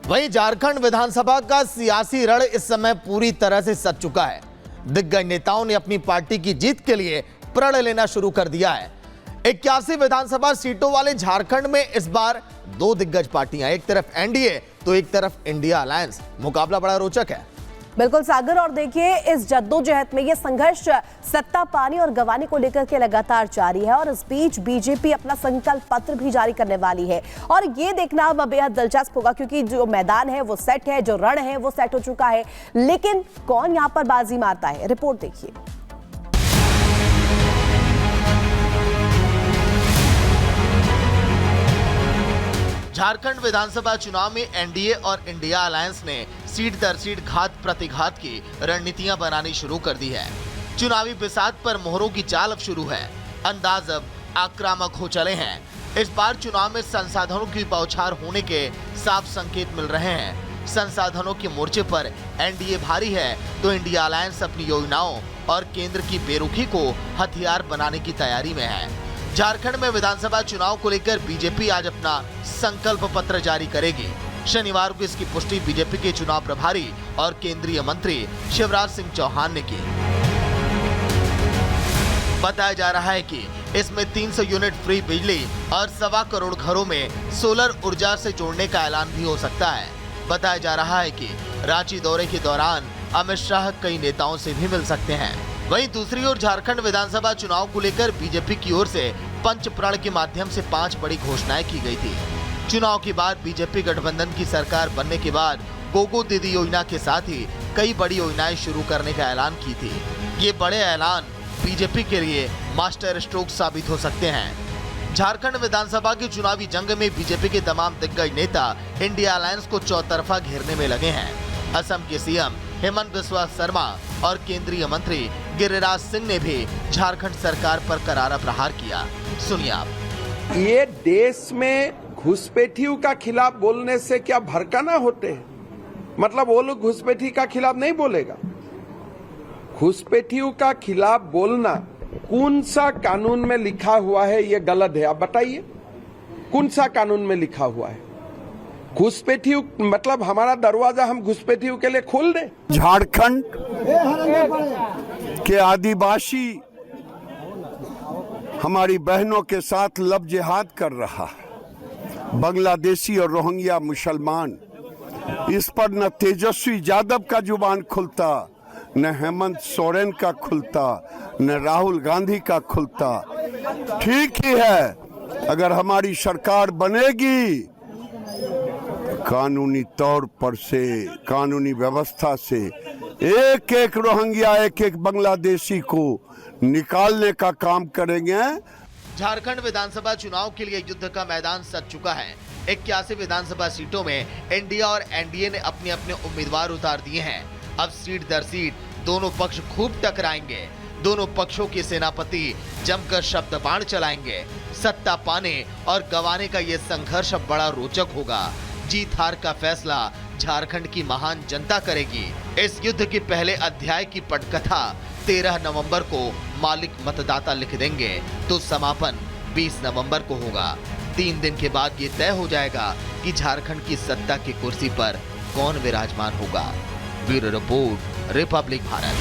वहीं झारखंड विधानसभा का सियासी रण इस समय पूरी तरह से सज चुका है। दिग्गज नेताओं ने अपनी पार्टी की जीत के लिए प्रण लेना शुरू कर दिया है। 81 विधानसभा सीटों वाले झारखंड में इस बार दो दिग्गज पार्टियां, एक तरफ एनडीए तो एक तरफ इंडिया अलायंस। मुकाबला बड़ा रोचक है। बिल्कुल सागर, और देखिए इस जद्दोजहद में ये संघर्ष सत्ता पाने और गंवाने को लेकर के लगातार जारी है। और इस बीच बीजेपी अपना संकल्प पत्र भी जारी करने वाली है और ये देखना अब बेहद दिलचस्प होगा, क्योंकि जो मैदान है वो सेट है, जो रण है वो सेट हो चुका है, लेकिन कौन यहाँ पर बाजी मारता है, रिपोर्ट देखिए। झारखंड विधानसभा चुनाव में एनडीए और इंडिया अलायंस ने सीट दर सीट घात प्रतिघात की रणनीतियां बनानी शुरू कर दी है। चुनावी बिसात पर मोहरों की चाल अब शुरू है। अंदाज अब आक्रामक हो चले हैं। इस बार चुनाव में संसाधनों की बौछार होने के साफ संकेत मिल रहे हैं। संसाधनों के मोर्चे पर एनडीए भारी है तो इंडिया अलायंस अपनी योजनाओं और केंद्र की बेरुखी को हथियार बनाने की तैयारी में है। झारखंड में विधानसभा चुनाव को लेकर बीजेपी आज अपना संकल्प पत्र जारी करेगी। शनिवार को इसकी पुष्टि बीजेपी के चुनाव प्रभारी और केंद्रीय मंत्री शिवराज सिंह चौहान ने की। बताया जा रहा है कि इसमें 300 यूनिट फ्री बिजली और 1.25 करोड़ घरों में सोलर ऊर्जा से जोड़ने का ऐलान भी हो सकता है। बताया जा रहा है कि रांची दौरे के दौरान अमित शाह कई नेताओं से भी मिल सकते हैं। वहीं दूसरी ओर झारखंड विधानसभा चुनाव को लेकर बीजेपी की ओर से पंच प्रण के माध्यम से 5 बड़ी घोषणाएं की गई थी। चुनाव के बाद बीजेपी गठबंधन की सरकार बनने के बाद गोगो दीदी योजना के साथ ही कई बड़ी योजनाएं शुरू करने का ऐलान की थी। ये बड़े ऐलान बीजेपी के लिए मास्टर स्ट्रोक साबित हो सकते हैं। झारखंड विधानसभा की चुनावी जंग में बीजेपी के तमाम दिग्गज नेता इंडिया अलायंस को चौतरफा घेरने में लगे हैं। असम के सीएम हेमंत बिस्वा शर्मा और केंद्रीय मंत्री गिरिराज सिंह ने भी झारखंड सरकार पर करारा प्रहार किया। सुनिए आप। ये देश में घुसपैठियों का खिलाफ बोलने से क्या भड़काना होते हैं? मतलब वो लोग घुसपैठी का खिलाफ नहीं बोलेगा। घुसपैठियों का खिलाफ बोलना कौन सा कानून में लिखा हुआ है? ये गलत है। आप बताइए कौन सा कानून में लिखा हुआ है? घुसपैठियों मतलब हमारा दरवाजा हम घुसपैठियों के लिए खोल दें? झारखंड के आदिवासी हमारी बहनों के साथ लब जिहाद कर रहा है। बांग्लादेशी और रोहिंग्या मुसलमान, इस पर न तेजस्वी यादव का जुबान खुलता, न हेमंत सोरेन का खुलता, न राहुल गांधी का खुलता। ठीक ही है, अगर हमारी सरकार बनेगी कानूनी तौर पर से, कानूनी व्यवस्था से एक एक रोहिंग्या, एक एक बांग्लादेशी को निकालने का काम करेंगे। झारखंड विधानसभा चुनाव के लिए युद्ध का मैदान सज चुका है। 81 विधानसभा सीटों में एनडीए और एनडीए ने अपने अपने उम्मीदवार उतार दिए हैं। अब सीट दर सीट दोनों पक्ष खूब टकराएंगे। दोनों पक्षों के सेनापति जमकर शब्द बाण चलाएंगे। सत्ता पाने और गंवाने का ये संघर्ष अब बड़ा रोचक होगा। जीत हार का फैसला झारखंड की महान जनता करेगी। इस युद्ध के पहले अध्याय की पटकथा 13 नवंबर को मालिक मतदाता लिख देंगे तो समापन 20 नवंबर को होगा। 3 दिन के बाद ये तय हो जाएगा कि झारखंड की सत्ता की कुर्सी पर कौन विराजमान होगा। Bureau report, Republic Bharat.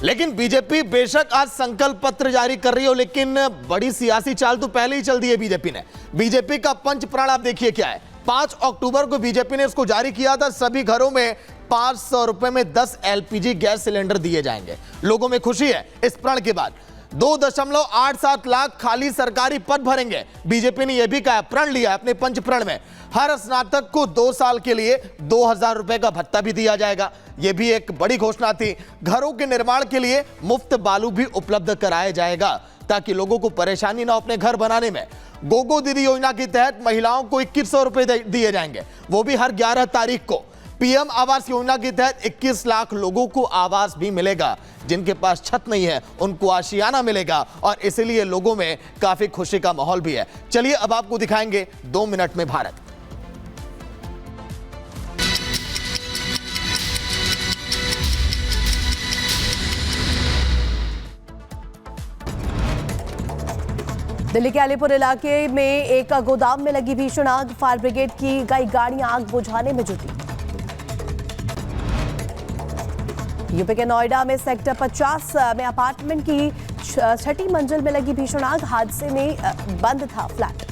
लेकिन बीजेपी बेशक आज संकल्प पत्र जारी कर रही हो, लेकिन बड़ी सियासी चाल तो पहले ही चल दी है बीजेपी ने। बीजेपी का पंच प्रण आप देखिए क्या है। 5 अक्टूबर को बीजेपी ने इसको जारी किया था। सभी घरों में 500 रुपए में 10 एलपीजी गैस सिलेंडर दिए जाएंगे। लोगों में खुशी है। इस प्रण के बाद 2.87 लाख खाली सरकारी पद भरेंगे। बीजेपी ने यह भी कहा, प्रण लिया अपने पंच प्रण में, हर स्नातक को 2 साल के लिए 2000 रुपए का भत्ता भी दिया जाएगा। यह भी एक बड़ी घोषणा थी। घरों के निर्माण के लिए मुफ्त बालू भी उपलब्ध कराया जाएगा ताकि लोगों को परेशानी ना हो अपने घर बनाने में। गोगो दीदी योजना के तहत महिलाओं को 2100 रुपए दिए जाएंगे, वो भी हर 11 तारीख को। पीएम आवास योजना के तहत 21 लाख लोगों को आवास भी मिलेगा। जिनके पास छत नहीं है उनको आशियाना मिलेगा और इसलिए लोगों में काफी खुशी का माहौल भी है। चलिए अब आपको दिखाएंगे 2 मिनट में भारत। दिल्ली के अलीपुर इलाके में एक गोदाम में लगी भीषण आग। फायर ब्रिगेड की कई गाड़ियां आग बुझाने में जुटी। यूपी के नोएडा में सेक्टर 50 में अपार्टमेंट की 6ठी मंजिल में लगी भीषण आग। हादसे में बंद था फ्लैट।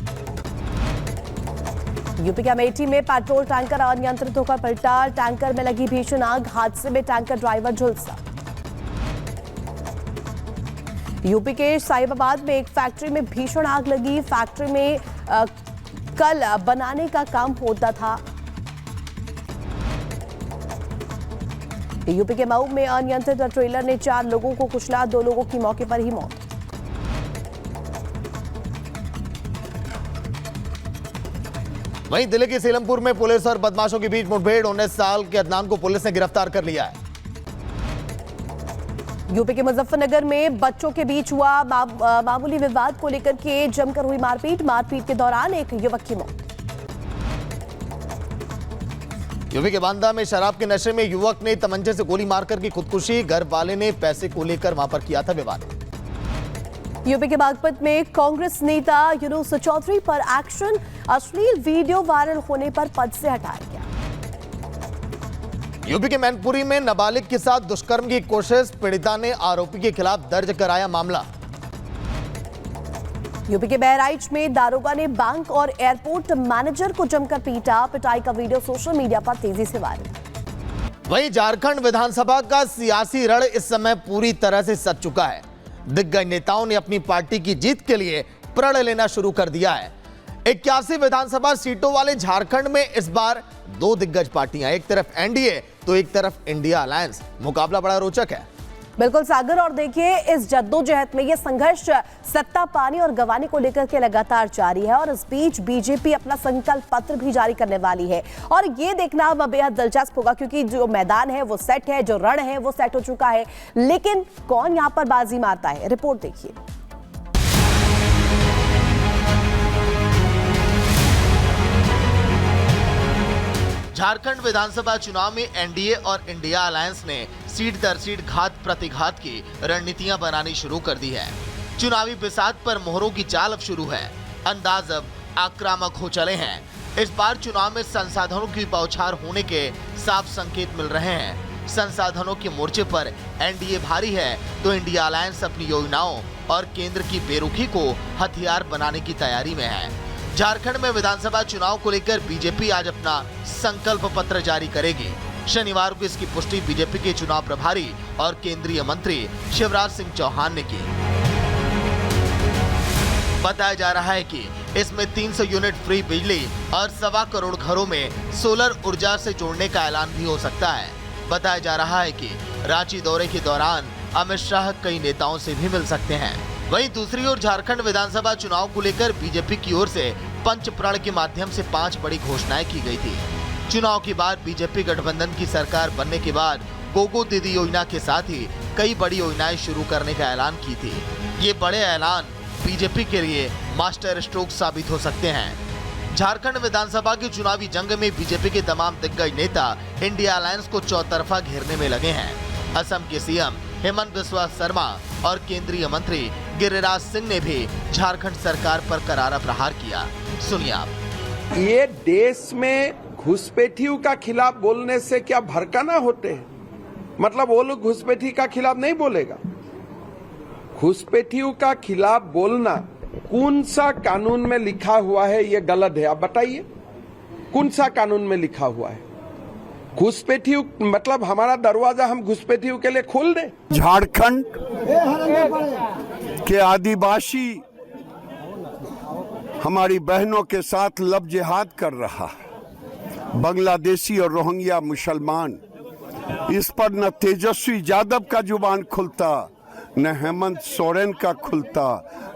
यूपी के अमेठी में पेट्रोल टैंकर अनियंत्रित होकर पलटा। टैंकर में लगी भीषण आग। हादसे में टैंकर ड्राइवर झुलसा। यूपी के साहिबाबाद में एक फैक्ट्री में भीषण आग लगी। फैक्ट्री में कल बनाने का काम होता था। यूपी के मऊ में अनियंत्रित ट्रेलर ने 4 लोगों को कुचला। 2 लोगों की मौके पर ही मौत। वहीं दिल्ली के सीलमपुर में पुलिस और बदमाशों के बीच मुठभेड़। 19 साल के अदनान को पुलिस ने गिरफ्तार कर लिया है। यूपी के मुजफ्फरनगर में बच्चों के बीच हुआ मामूली विवाद को लेकर के जमकर हुई मारपीट। मारपीट के दौरान एक युवक की मौत। यूपी के बांदा में शराब के नशे में युवक ने तमंचे से गोली मारकर की खुदकुशी। घर वाले ने पैसे को लेकर वहां पर किया था विवाद। यूपी के बागपत में कांग्रेस नेता यूनुस चौधरी पर एक्शन। अश्लील वीडियो वायरल होने पर पद से हटाया गया। यूपी के मैनपुरी में नाबालिग के साथ दुष्कर्म की कोशिश। पीड़िता ने आरोपी के खिलाफ दर्ज कराया मामला। यूपी के बहराइच में दारोगा ने बैंक और एयरपोर्ट मैनेजर को जमकर पीटा। पिटाई का वीडियो सोशल मीडिया पर तेजी से वायरल। वहीं झारखंड विधानसभा का सियासी रण इस समय पूरी तरह से सज चुका है। दिग्गज नेताओं ने अपनी पार्टी की जीत के लिए प्रण लेना शुरू कर दिया है। 81 विधानसभा सीटों वाले झारखंड में इस बार 2 दिग्गज पार्टियां, एक तरफ एनडीए तो एक तरफ इंडिया अलायंस। मुकाबला बड़ा रोचक है। बिल्कुल सागर, और देखिए इस जद्दोजहद में ये संघर्ष सत्ता पाने और गंवाने को लेकर के लगातार जारी है। और इस बीच बीजेपी अपना संकल्प पत्र भी जारी करने वाली है। और ये देखना अब बेहद दिलचस्प होगा, क्योंकि जो मैदान है वो सेट है, जो रण है वो सेट हो चुका है। लेकिन कौन यहाँ पर बाजी मारता है, रिपोर्ट देखिए। झारखंड विधानसभा चुनाव में एनडीए और इंडिया अलायंस ने सीट दर सीट घात प्रतिघात की रणनीतियां बनानी शुरू कर दी है। चुनावी बिसात पर मोहरों की चाल अब शुरू है। अंदाज अब आक्रामक हो चले हैं। इस बार चुनाव में संसाधनों की बौछार होने के साफ संकेत मिल रहे हैं। संसाधनों के मोर्चे पर एनडीए भारी है तो इंडिया अलायंस अपनी योजनाओं और केंद्र की बेरुखी को हथियार बनाने की तैयारी में है। झारखंड में विधानसभा चुनाव को लेकर बीजेपी आज अपना संकल्प पत्र जारी करेगी। शनिवार को इसकी पुष्टि बीजेपी के चुनाव प्रभारी और केंद्रीय मंत्री शिवराज सिंह चौहान ने की। बताया जा रहा है कि इसमें 300 यूनिट फ्री बिजली और 1.25 करोड़ घरों में सोलर ऊर्जा से जोड़ने का ऐलान भी हो सकता है। बताया जा रहा है कि रांची दौरे के दौरान अमित शाह कई नेताओं से भी मिल सकते हैं। वहीं दूसरी ओर झारखंड विधानसभा चुनाव को लेकर बीजेपी की ओर से पंचप्रण के माध्यम से 5 बड़ी घोषणाएं की गई थी। चुनाव के बाद बीजेपी गठबंधन की सरकार बनने के बाद गोगो दीदी योजना के साथ ही कई बड़ी योजनाएं शुरू करने का ऐलान की थी। ये बड़े ऐलान बीजेपी के लिए मास्टर स्ट्रोक साबित हो सकते हैं। झारखंड विधानसभा की चुनावी जंग में बीजेपी के तमाम दिग्गज नेता इंडिया अलायंस को चौतरफा घेरने में लगे हैं। असम के सीएम हेमंत बिस्वा शर्मा और केंद्रीय मंत्री गिरिराज सिंह ने भी झारखंड सरकार पर करारा प्रहार किया। सुनिए आप। ये देश में घुसपैठियों का खिलाफ बोलने से क्या भड़काना होते हैं? मतलब वो लोग घुसपैठी का खिलाफ नहीं बोलेगा। घुसपैठियों का खिलाफ बोलना कौन सा कानून में लिखा हुआ है? ये गलत है। आप बताइए कौन सा कानून में लिखा हुआ है? घुसपैठियों मतलब हमारा दरवाजा हम घुसपैठियों के लिए खोल दें? झारखंड के आदिवासी हमारी बहनों के साथ लब जिहाद कर रहा है। बांग्लादेशी और रोहिंग्या मुसलमान, इस पर न तेजस्वी यादव का जुबान खुलता, न हेमंत सोरेन का खुलता,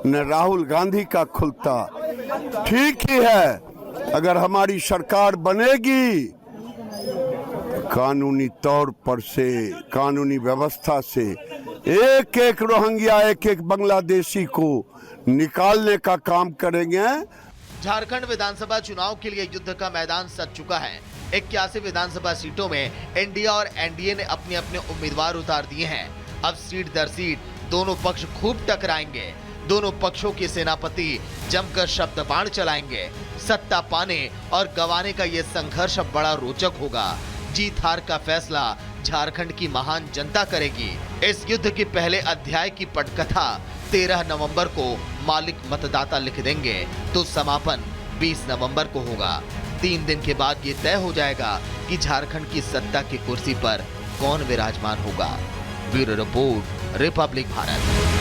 न राहुल गांधी का खुलता। ठीक ही है, अगर हमारी सरकार बनेगी कानूनी तौर पर से, कानूनी व्यवस्था से एक एक रोहिंग्या, एक एक बांग्लादेशी को निकालने का काम करेंगे। झारखंड विधानसभा चुनाव के लिए युद्ध का मैदान सज चुका है। 81 विधानसभा सीटों में इंडिया और एनडीए ने अपने अपने उम्मीदवार उतार दिए हैं। अब सीट दर सीट दोनों पक्ष खूब टकराएंगे। दोनों पक्षों के सेनापति जमकर शब्द बाण चलाएंगे। सत्ता पाने और गंवाने का ये संघर्ष अब बड़ा रोचक होगा। जीत हार का फैसला झारखंड की महान जनता करेगी। इस युद्ध के पहले अध्याय की पटकथा 13 नवंबर को मालिक मतदाता लिख देंगे तो समापन 20 नवंबर को होगा। 3 दिन के बाद ये तय हो जाएगा कि झारखंड की सत्ता की कुर्सी पर कौन विराजमान होगा। Bureau report, Republic Bharat.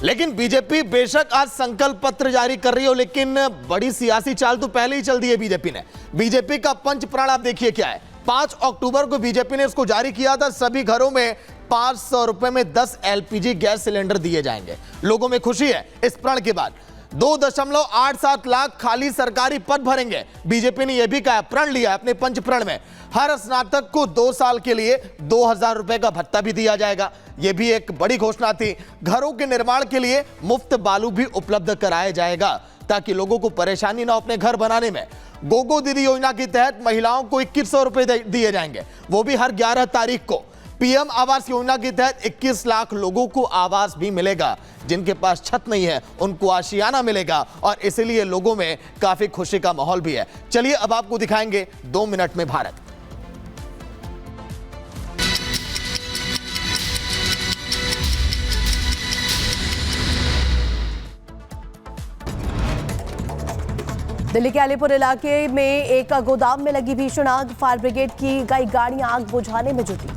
लेकिन बीजेपी बेशक आज संकल्प पत्र जारी कर रही हो, लेकिन बड़ी सियासी चाल तो पहले ही चल दी है बीजेपी ने। बीजेपी का पंच प्रण आप देखिए क्या है। 5 अक्टूबर को बीजेपी ने इसको जारी किया था। सभी घरों में 500 रुपए में 10 एलपीजी गैस सिलेंडर दिए जाएंगे। लोगों में खुशी है। इस प्रण के बाद 2.87 लाख खाली सरकारी पद भरेंगे। बीजेपी ने यह भी कहा, प्रण लिया अपने पंच प्रण में, हर स्नातक को 2 साल के लिए 2000 रुपए का भत्ता भी दिया जाएगा। यह भी एक बड़ी घोषणा थी। घरों के निर्माण के लिए मुफ्त बालू भी उपलब्ध कराया जाएगा ताकि लोगों को परेशानी ना हो अपने घर बनाने में। गोगो दीदी योजना के तहत महिलाओं को 2100 रुपए दिए जाएंगे, वो भी हर 11 तारीख को। पीएम आवास योजना के तहत 21 लाख लोगों को आवास भी मिलेगा। जिनके पास छत नहीं है उनको आशियाना मिलेगा और इसलिए लोगों में काफी खुशी का माहौल भी है। चलिए अब आपको दिखाएंगे 2 मिनट में भारत। दिल्ली के अलीपुर इलाके में एक गोदाम में लगी भीषण आग। फायर ब्रिगेड की कई गाड़ियां आग बुझाने में जुटी।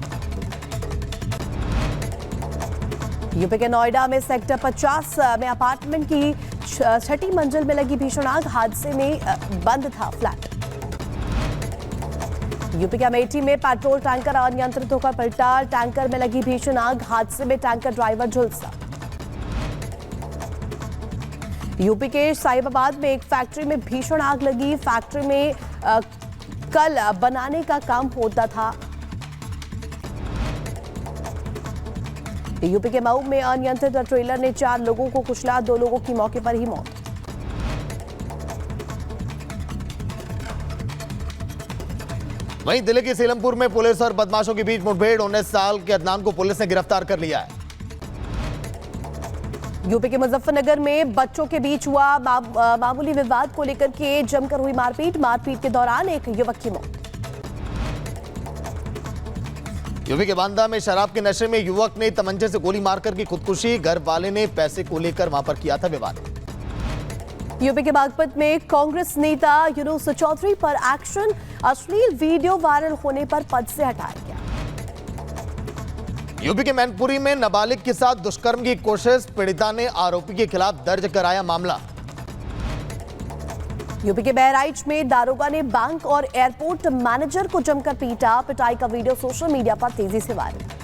यूपी के नोएडा में सेक्टर 50 में अपार्टमेंट की 6ठी मंजिल में लगी भीषण आग। हादसे में बंद था फ्लैट। यूपी के अमेठी में पेट्रोल टैंकर अनियंत्रित होकर पलटा। टैंकर में लगी भीषण आग। हादसे में टैंकर ड्राइवर झुलसा। यूपी के साहिबाबाद में एक फैक्ट्री में भीषण आग लगी। फैक्ट्री में कल बनाने का काम होता था। यूपी के मऊ में अनियंत्रित ट्रेलर ने 4 लोगों को कुचला। 2 लोगों की मौके पर ही मौत। वहीं दिल्ली के सीलमपुर में पुलिस और बदमाशों के बीच मुठभेड़। 19 साल के अदनान को पुलिस ने गिरफ्तार कर लिया है। यूपी के मुजफ्फरनगर में बच्चों के बीच हुआ मामूली विवाद को लेकर के जमकर हुई मारपीट। मारपीट के दौरान एक युवक की मौत। यूपी के बांदा में शराब के नशे में युवक ने तमंचे से गोली मारकर की खुदकुशी। घर वाले ने पैसे को लेकर वहां पर किया था विवाद। यूपी के बागपत में कांग्रेस नेता यूनुस चौधरी पर एक्शन। अश्लील वीडियो वायरल होने पर पद से हटाया गया। यूपी के मैनपुरी में नाबालिग के साथ दुष्कर्म की कोशिश। पीड़िता ने आरोपी के खिलाफ दर्ज कराया मामला। यूपी के बहराइच में दारोगा ने बैंक और एयरपोर्ट मैनेजर को जमकर पीटा। पिटाई का वीडियो सोशल मीडिया पर तेजी से वायरल।